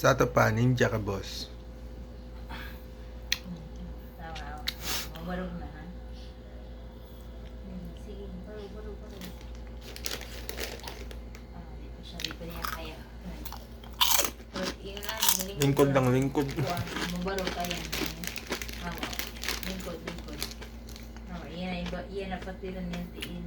Sa to pa, ninja ka, boss. Tama. Mabarog na, ha? Sige, barog. Di pa niya kaya. Pero yun lang, Lingkod lang, lingkod. Mabarog kaya. Tama. Lingkod. Tama, yan na patiran yung tiin.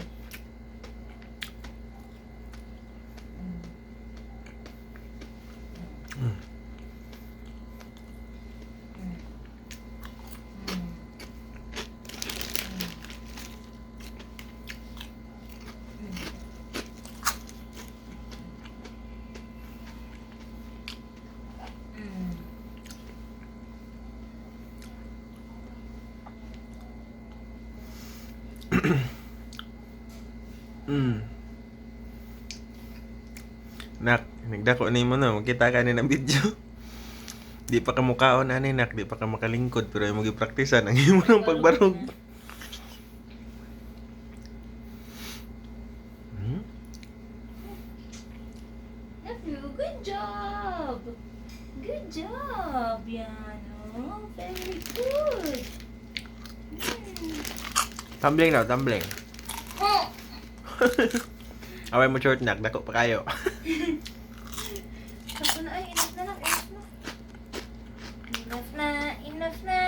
Nak, nagdako ni mo na, magkita ka ni ng video. Di pa ka mukhaon ani nak, di pa ka makalingkod pero ay magipraktisan ang imo ng pagbarog. Nephew, good job! Good job, Piano. Very good. Tumbling daw, tumbling. Away mo short nak, dako pa kayo. Tapos na, enough na. Enough na.